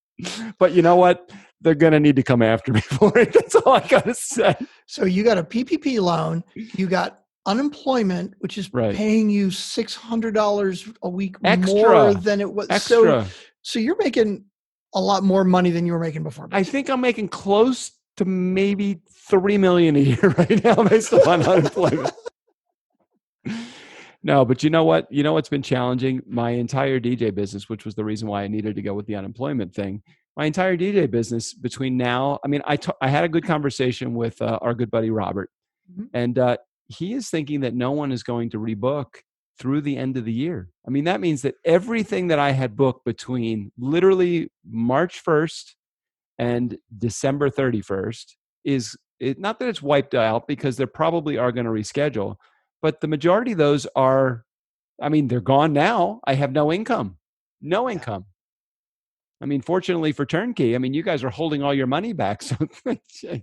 But you know what? They're going to need to come after me for it. That's all I got to say. So you got a PPP loan. You got unemployment, which is paying you $600 a week more than it was. Extra. So you're making a lot more money than you were making before. I think I'm making close to maybe $3 million a year right now based on unemployment. No, but you know what? You know what's been challenging? My entire DJ business, which was the reason why I needed to go with the unemployment thing. My entire DJ business between now, I mean, I had a good conversation with our good buddy Robert, and he is thinking that no one is going to rebook through the end of the year. I mean, that means that everything that I had booked between literally March 1st and December 31st not that it's wiped out, because there probably are going to reschedule. But the majority of those are, I mean, they're gone now. I have no income. No income. I mean, fortunately for Turnkey, I mean, you guys are holding all your money back. So it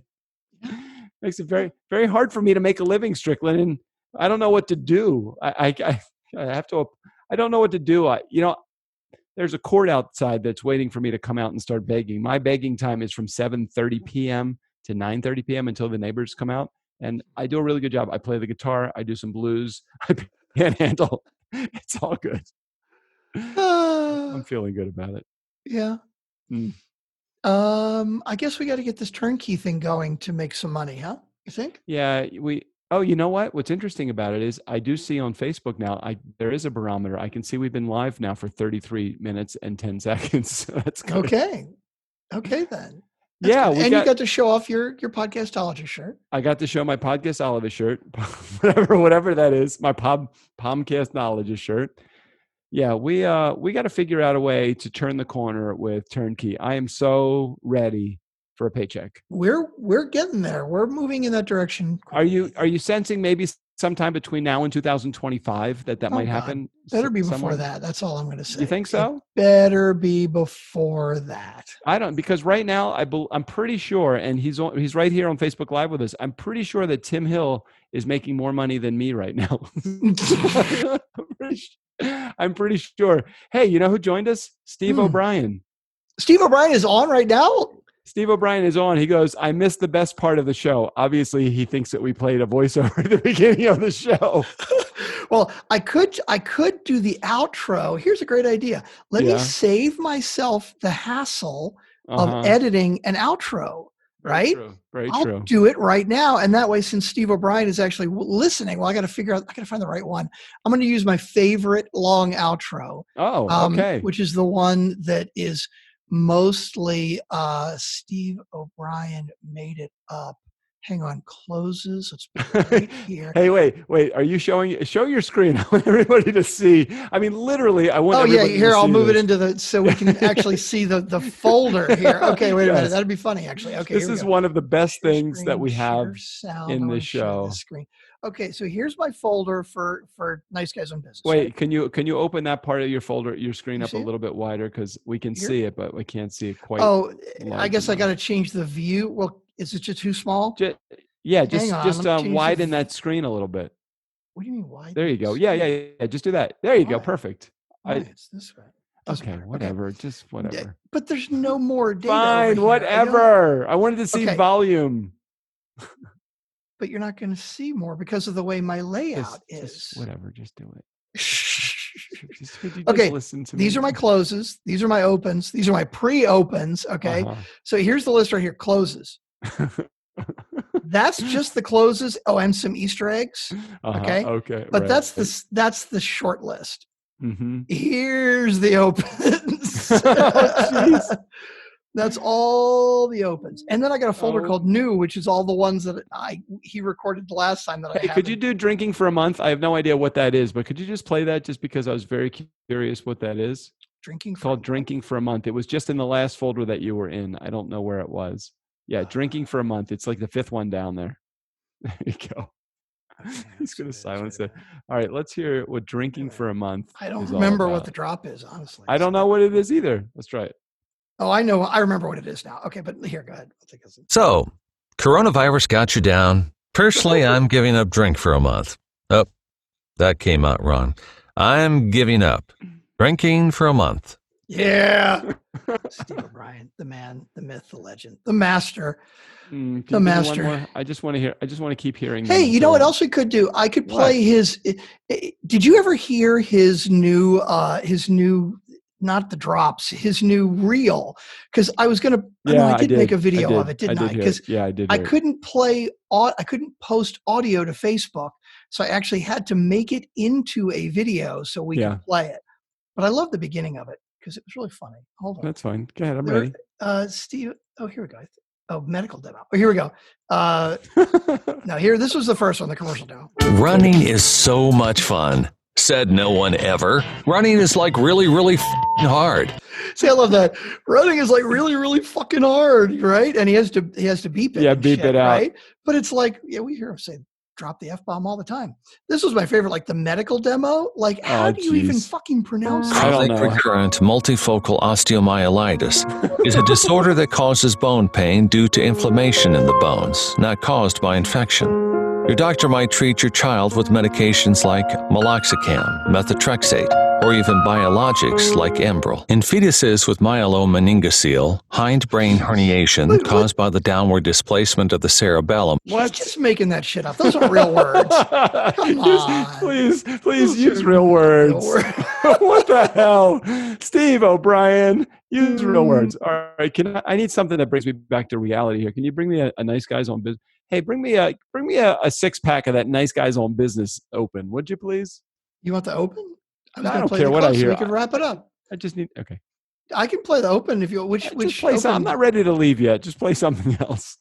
makes it very, very hard for me to make a living, Strickland. And I don't know what to do. I don't know what to do. There's a court outside that's waiting for me to come out and start begging. My begging time is from 7:30 p.m. to 9:30 p.m. until the neighbors come out. And I do a really good job. I play the guitar. I do some blues. I panhandle. It's all good. I'm feeling good about it. Yeah. I guess we got to get this turnkey thing going to make some money, huh? You think? Yeah. Oh, you know what? What's interesting about it is I do see on Facebook now, there is a barometer. I can see we've been live now for 33 minutes and 10 seconds. So that's good. Okay, then. That's you got to show off your Podcastology shirt. I got to show my Podcastology shirt, whatever that is, my Pomcastology shirt. Yeah, we got to figure out a way to turn the corner with Turnkey. I am so ready for a paycheck. We're getting there. We're moving in that direction. Are you sensing maybe sometime between now and 2025 that might happen? Better be before that. That's all I'm going to say. You think so? It better be before that. I don't, because right now I'm pretty sure, and he's right here on Facebook Live with us. I'm pretty sure that Tim Hill is making more money than me right now. I'm pretty sure. Hey, you know who joined us? Steve O'Brien. Steve O'Brien is on right now? Steve O'Brien is on. He goes, I missed the best part of the show. Obviously, he thinks that we played a voiceover at the beginning of the show. Well, I could do the outro. Here's a great idea. Let me save myself the hassle of editing an outro, right? Very I'll true. Do it right now. And that way, since Steve O'Brien is actually listening, I got to find the right one. I'm going to use my favorite long outro. Oh, okay. Which is the one that is mostly Steve O'Brien made it up. Hang on, closes. Let's put it right here. Hey, wait. Are you show your screen? I want everybody to see. I mean, literally, I want everybody to see. Here, I'll move this. it into so we can actually see the folder here. Okay, wait a minute. That'd be funny, actually. Okay, this is one of the best things that we have in this show. Screen. Okay, so here's my folder for Nice Guys on Business. Wait, right? can you open that part of your folder, your screen up a little bit wider, because we can see it, but we can't see it quite. Oh, I guess I got to change the view. Well, is it just too small? Just widen that screen a little bit. What do you mean widen? There you go. Yeah. Just do that. There you go. Perfect. It's this way. Okay, whatever. Okay. Just whatever. Yeah, but there's no more data. Fine, whatever. I wanted to see volume. But you're not going to see more because of the way my layout is. Whatever. Just do it. Okay, listen to these me? are my closes. These are my opens. These are my pre-opens. Okay, So here's the list right here. Closes. That's just the closes. Oh, and some Easter eggs. Okay. Okay. But that's the short list. Mm-hmm. Here's the opens. That's all the opens. And then I got a folder called New, which is all the ones that he recorded the last time that I had. Could you do Drinking for a Month? I have no idea what that is, but could you just play that just because I was very curious what that is? Drinking for a Month. It was just in the last folder that you were in. I don't know where it was. Yeah, Drinking for a Month. It's like the fifth one down there. There you go. Okay, he's going to silence it. All right, let's hear what Drinking for a Month I don't remember what the drop is, honestly. I don't know what it is either. Let's try it. Oh, I know. I remember what it is now. Okay, but here, go ahead. I'll take this. So, coronavirus got you down. Personally, I'm giving up drink for a month. Oh, that came out wrong. I'm giving up drinking for a month. Yeah. Steve O'Brien, the man, the myth, the legend, the master. The master. I just want to keep hearing. Hey, you know what else we could do? I could play his. Did you ever hear his new, not the drops, his new reel? Because I was going to, I did make a video of it, didn't I? Because I did. I couldn't post audio to Facebook. So I actually had to make it into a video so we could play it. But I love the beginning of it because it was really funny. Hold on. That's fine. Go ahead. I'm ready. Steve. Oh, here we go. Oh, medical demo. Oh, here we go. Now this was the first one, the commercial demo. Running is so much fun. Said no one ever. Running is like really, really hard. See, I love that. Running is like really, really fucking hard, right? And he has to beep it. Yeah, beep it out. Right? But it's like, we hear him say, drop the F-bomb all the time. This was my favorite, like the medical demo. Like, how do you even fucking pronounce that? Chronic recurrent multifocal osteomyelitis is a disorder that causes bone pain due to inflammation in the bones, not caused by infection. Your doctor might treat your child with medications like meloxicam, methotrexate, or even biologics like Enbrel. In fetuses with myelomeningocele, hindbrain herniation caused by the downward displacement of the cerebellum. He's just making that shit up. Those are real words. Come on. Please use real words. What the hell? Steve O'Brien, use real words. All right, I need something that brings me back to reality here. Can you bring me a Nice Guys on Business? Hey, bring me a 6-pack of that Nice Guys on Business open, would you please? You want the open? I don't care what I hear. So we can wrap it up. I just need. Okay. I can play the open if you. Which play some, I'm not ready to leave yet. Just play something else.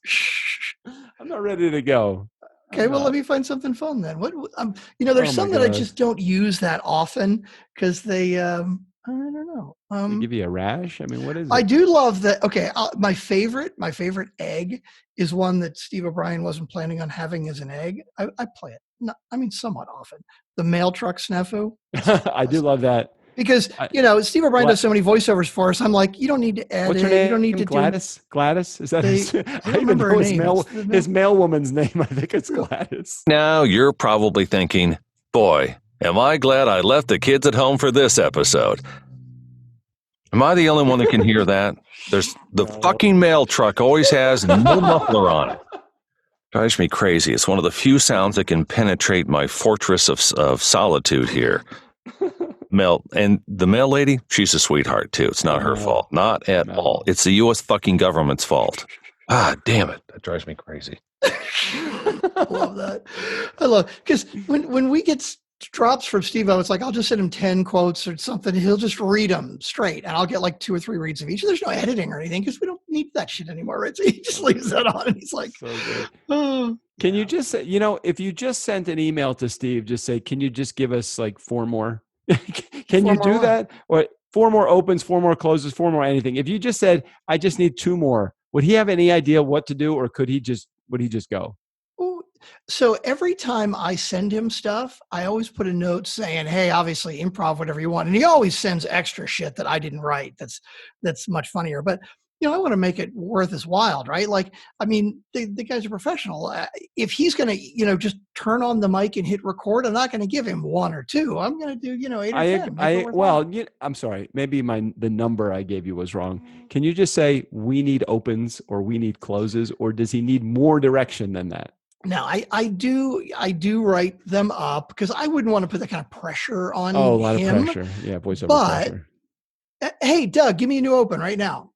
I'm not ready to go. Okay, well, let me find something fun then. There's some that I just don't use that often because they. I don't know. They give you a rash? I mean, what is it? I do love that. Okay, my favorite egg is one that Steve O'Brien wasn't planning on having as an egg. I play it. Somewhat often. The mail truck snafu. I do love that. Because, Steve O'Brien does so many voiceovers for us. I'm like, you don't need to add What's her name? You don't need to Gladys? Gladys? Is that I even know his mailwoman's name. I think it's Gladys. Now you're probably thinking, boy, am I glad I left the kids at home for this episode. Am I the only one that can hear that? There's the fucking mail truck always has no muffler on it. Drives me crazy. It's one of the few sounds that can penetrate my fortress of solitude here. And the mail lady, she's a sweetheart too. It's not her fault. Not at all. It's the U.S. fucking government's fault. Ah, damn it. That drives me crazy. I love that. Because when we get drops from Steve-O, it's like, I'll just send him 10 quotes or something. He'll just read them straight and I'll get like 2 or 3 reads of each. There's no editing or anything because we don't need that shit anymore, right? So he just leaves that on, and he's like, so good. Oh. Can you just say, if you just sent an email to Steve, just say, can you just give us like 4 more? Can you do that? Or 4 more opens, 4 more closes, 4 more anything. If you just said, I just need 2 more, would he have any idea what to do, or would he just go? So every time I send him stuff, I always put a note saying, hey, obviously improv whatever you want. And he always sends extra shit that I didn't write. That's much funnier. But, I want to make it worth his while, right? Like, I mean, the guy's a professional. If he's going to, just turn on the mic and hit record, I'm not going to give him 1 or 2. I'm going to do, 8 or 10. I'm sorry. Maybe the number I gave you was wrong. Can you just say we need opens or we need closes, or does he need more direction than that? Now, I do write them up because I wouldn't want to put that kind of pressure on him. Oh, a lot of pressure. Yeah, voiceover pressure. Hey, Doug, give me a new open right now.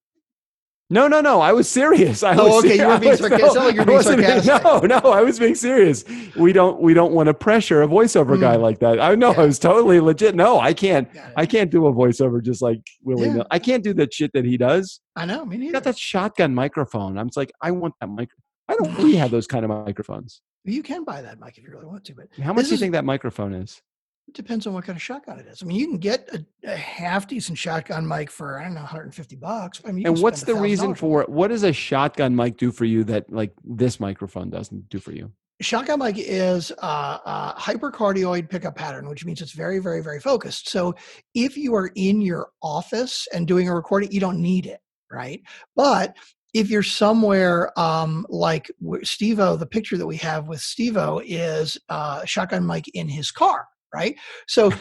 No. I was serious. You were being sarcastic. It sounded like you were being sarcastic. No, I was being serious. We don't want to pressure a voiceover guy like that. I know. I was totally legit. No, I can't do a voiceover just like willy-nilly. I can't do that shit that he does. I know. Me neither. He got that shotgun microphone. I'm just like, I want that mic. I don't really have those kind of microphones. You can buy that mic if you really want to, but how much do you think that microphone is? It depends on what kind of shotgun it is. I mean, you can get a half decent shotgun mic for, I don't know, $150. I mean, and what's the reason for it? What does a shotgun mic do for you that like this microphone doesn't do for you? Shotgun mic is a hypercardioid pickup pattern, which means it's very, very, very focused. So if you are in your office and doing a recording, you don't need it, right? But if you're somewhere like Steve-O, the picture that we have with Steve-O is a shotgun mic in his car, right? So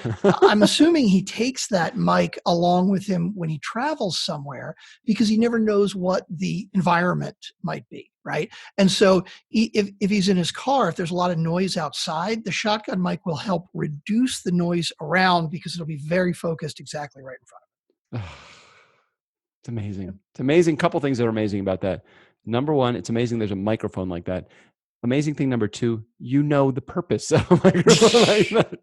I'm assuming he takes that mic along with him when he travels somewhere because he never knows what the environment might be, right? And so if he's in his car, if there's a lot of noise outside, the shotgun mic will help reduce the noise around because it'll be very focused exactly right in front of him. It's amazing. It's amazing. Couple things that are amazing about that. Number 1, it's amazing there's a microphone like that. Amazing thing number 2, the purpose of a microphone like that.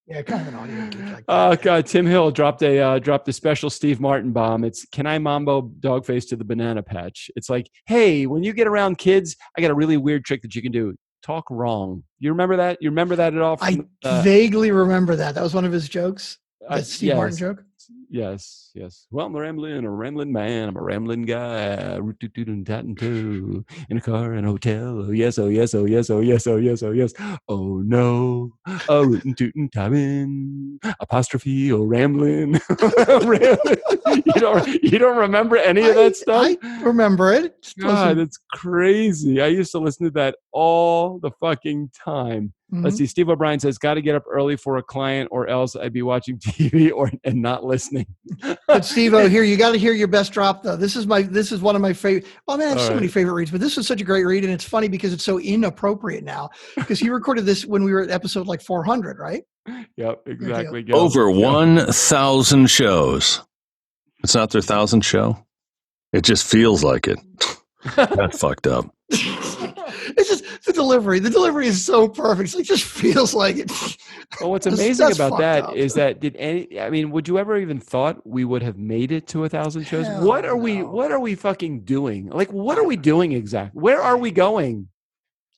Yeah, kind of an audio geek like that. Oh God, Tim Hill dropped a special Steve Martin bomb. It's, can I mambo dogface to the banana patch? It's like, hey, when you get around kids, I got a really weird trick that you can do. Talk wrong. You remember that? You remember that at all? I vaguely remember that. That was one of his jokes. That Steve Martin joke. Yes. Well, I'm a rambling man. I'm a rambling guy. In a car, in a hotel. Oh yes, oh yes, oh yes, oh yes, oh yes, oh yes. Oh no, a rootin' tootin' timing, apostrophe, oh rambling. You don't remember any of that stuff? I remember it. God, that's crazy. I used to listen to that all the fucking time. Mm-hmm. Let's see. Steve O'Brien says, got to get up early for a client or else I'd be watching TV and not listening. But Steve-O, here, you got to hear your best drop though. This is one of my favorite. Well, I mean, I have so many favorite reads, but this is such a great read. And it's funny because it's so inappropriate now because he recorded this when we were at episode like 400, right? Yep, exactly. Over 1,000 shows. It's not their 1,000th show. It just feels like it. That's fucked up. It's just the delivery. The delivery is so perfect. It just feels like it. Well, what's amazing about that is that would you ever even thought we would have made it to 1,000 shows? What are we fucking doing? Like, what are we doing exactly? Where are we going?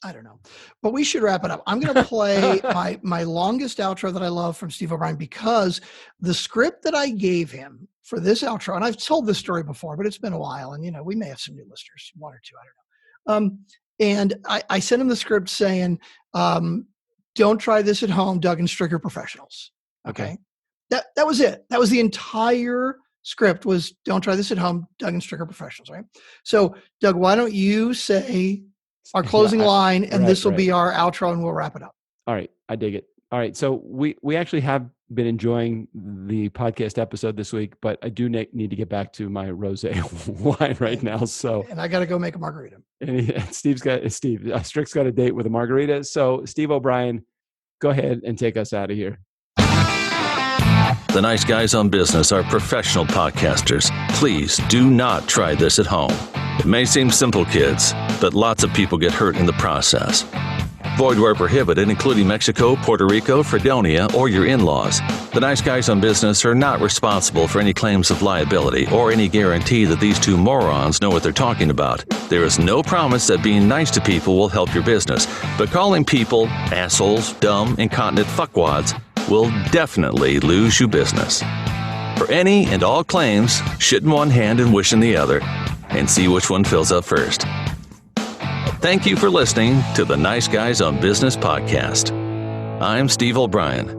I don't know, but we should wrap it up. I'm going to play my longest outro that I love from Steve O'Brien because the script that I gave him for this outro, and I've told this story before, but it's been a while, and we may have some new listeners, 1 or 2, I don't know. And I sent him the script saying, don't try this at home, Doug and Stricker professionals. Okay. That was it. That was the entire script was don't try this at home, Doug and Stricker professionals. Right. So Doug, why don't you say our closing line and this will be our outro and we'll wrap it up. All right. I dig it. All right. So we actually have been enjoying the podcast episode this week, but I do need to get back to my rosé wine right now. So, and I got to go make a margarita. And Strick's got a date with a margarita. So Steve O'Brien, go ahead and take us out of here. The nice guys on business are professional podcasters. Please do not try this at home. It may seem simple, kids, but lots of people get hurt in the process. Void where prohibited, including Mexico, Puerto Rico, Fredonia, or your in-laws. The Nice Guys on Business are not responsible for any claims of liability or any guarantee that these two morons know what they're talking about. There is no promise that being nice to people will help your business, but calling people assholes, dumb, incontinent fuckwads will definitely lose you business. For any and all claims, shit in one hand and wish in the other, and see which one fills up first. Thank you for listening to the Nice Guys on Business podcast. I'm Steve O'Brien.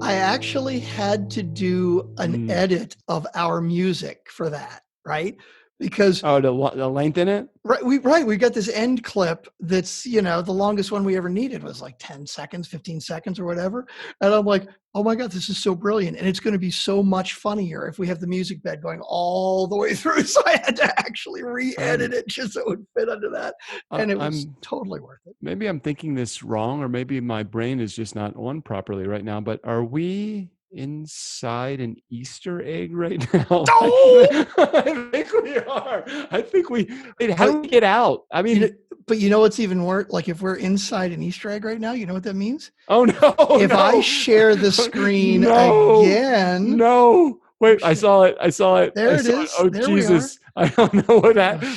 I actually had to do an edit of our music for that, right? Because the length in it? Right. We got this end clip that's, the longest one we ever needed was like 10 seconds, 15 seconds or whatever. And I'm like, oh my God, this is so brilliant. And it's going to be so much funnier if we have the music bed going all the way through. So I had to actually re-edit it just so it would fit under that. And it was totally worth it. Maybe I'm thinking this wrong, or maybe my brain is just not on properly right now, but are we inside an Easter egg right now? Oh! I think we are. How do we get out? I mean, but you know what's even worse? Like if we're inside an Easter egg right now, you know what that means? Oh no! If I share the screen again, wait, I saw it. There it is. Oh there Jesus! I don't know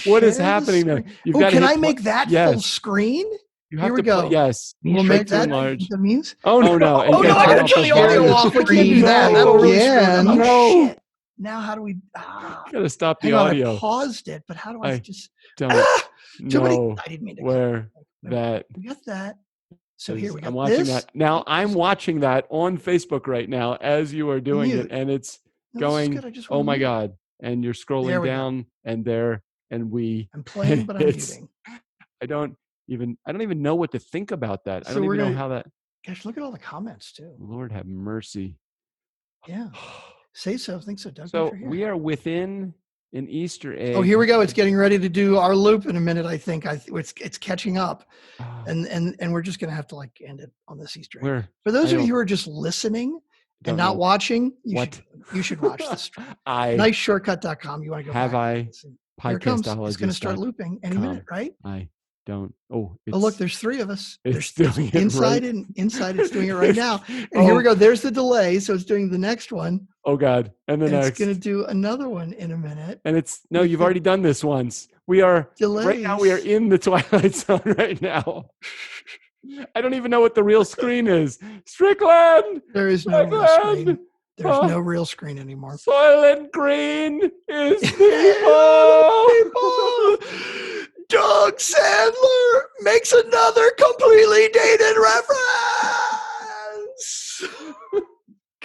what is happening there. Can I make that full screen? Here we go. Yes. We'll make that large. That means? Oh no! I gotta turn the audio off. We can't do that. That'll really screw up. No. Shit. Now how do we? Gotta stop the audio. I paused it, but how do I just? Don't know I didn't mean to. Where that? We got that. So here we go. I'm watching that now. I'm watching that on Facebook right now as you are doing it, and it's going. Oh my God! And you're scrolling down, and I'm playing, but I'm muting. I don't even know what to think about that. I don't even know how that. Gosh, look at all the comments too. Lord have mercy. Yeah. Say so. Think so, Doug. So we are within an Easter egg. Oh, here we go. It's getting ready to do our loop in a minute. I think it's catching up, and we're just gonna have to end it on this Easter egg. For those of you who are just listening and not watching, you should watch the stream. NiceShortcut.com. You want to go? Have I? Here it comes. It's going to start looping any minute, right? I don't. Oh, look, there's three of us. It's doing it inside right. and inside. It's doing it right now. And here we go. There's the delay, so it's doing the next one. Oh God! And the next. It's going to do another one in a minute. And you've already done this once. We are delays. Right now. We are in the Twilight Zone right now. I don't even know what the real screen is. Strickland. There is no real screen. There's no real screen anymore. Soylent Green is people. Doug Sandler makes another completely dated reference.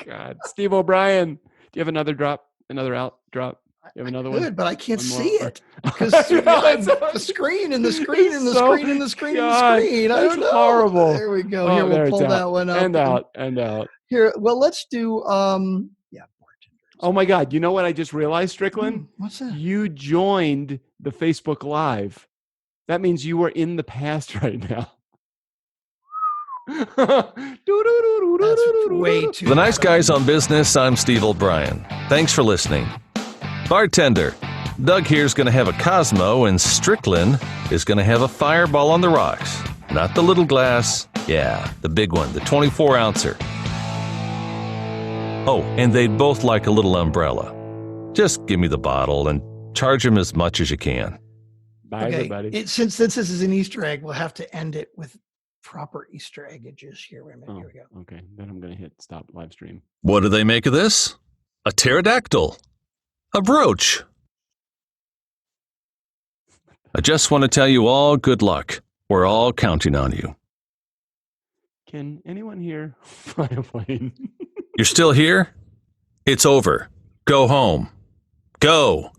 God, Steve O'Brien, do you have another drop? Another out drop? You have another one? Good, but I can't see it because the screen and the screen and the screen and the screen and the screen. I don't know. Horrible. There we go. Here we'll pull that one up and out. Here, well, let's do. Bartenders. Oh my God! You know what I just realized, Strickland? What's that? You joined the Facebook Live. That means you are in the past right now. That's way too. The Nice Guys on Business. I'm Steve O'Brien. Thanks for listening. Bartender, Doug here's going to have a Cosmo, and Strickland is going to have a Fireball on the rocks. Not the little glass. Yeah, the big one, the 24-ouncer. Oh, and they'd both like a little umbrella. Just give me the bottle and charge them as much as you can. Bye, everybody. Since this is an Easter egg, we'll have to end it with proper Easter eggages here. Wait a minute. Here we go. Okay, then I'm going to hit stop live stream. What do they make of this? A pterodactyl. A brooch. I just want to tell you all good luck. We're all counting on you. Can anyone here fly a plane? You're still here? It's over. Go home. Go.